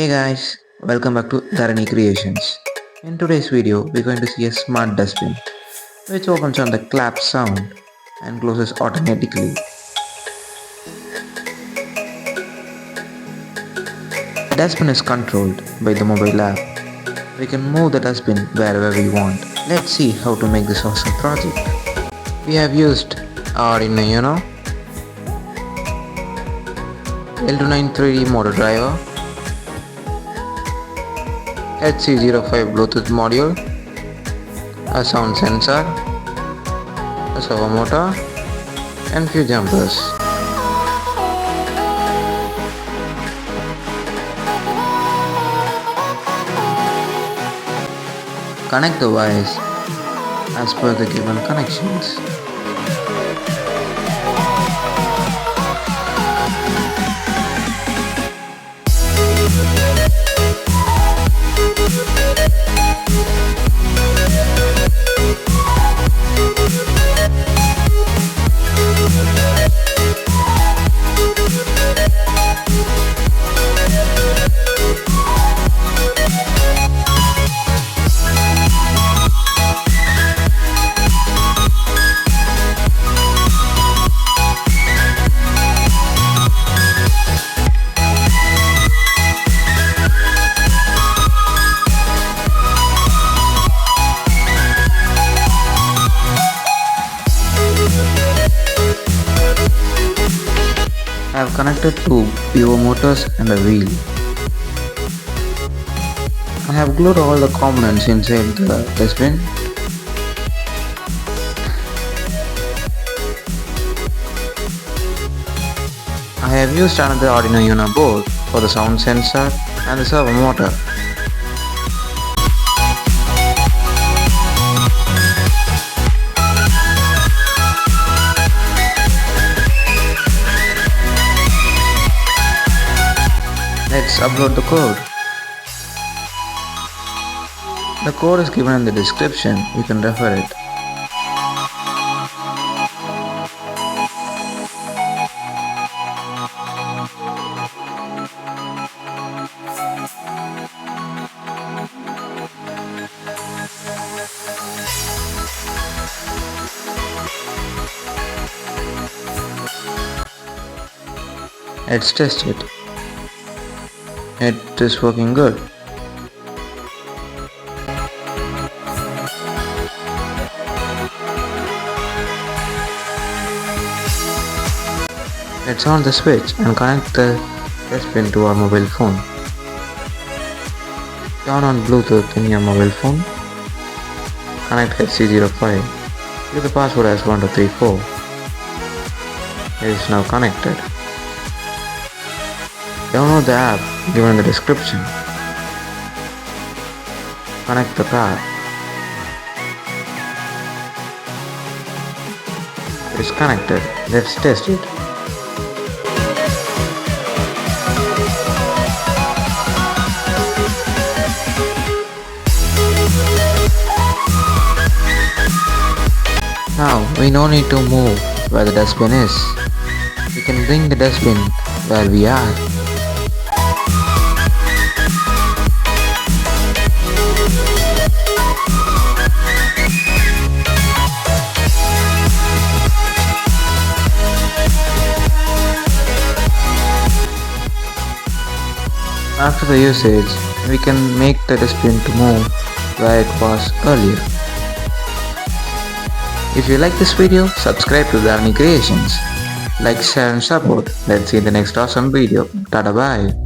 Hey guys, welcome back to Dharani Creations. In today's video, we're going to see a smart dustbin which opens on the clap sound and closes automatically. The dustbin is controlled by the mobile app. We can move the dustbin wherever we want. Let's see how to make this awesome project. We have used Arduino UNO, L293 motor driver, HC05 Bluetooth module, a sound sensor, a servo motor, and few jumpers. Connect the wires as per the given connections. I have connected two PO motors and a wheel. I have glued all the components inside the dustbin. I have used another Arduino UNO board for the sound sensor and the servo motor. Let's upload the code. The code is given in the description, you can refer it. Let's test it. It is working good. Let's on the switch and connect the dustbin to our mobile phone. Turn on Bluetooth in your mobile phone. Connect HC05. Give the password as 1234. It is now connected. Download the app given in the description. Connect the car. It is connected. Let's test it. Now we no need to move where the dustbin is. We can bring the dustbin where we are. After the usage, we can make the dustbin to move where it was earlier. If you like this video, subscribe to Dharani Creations. Like, share and support. Let's see you in the next awesome video. Tada bye.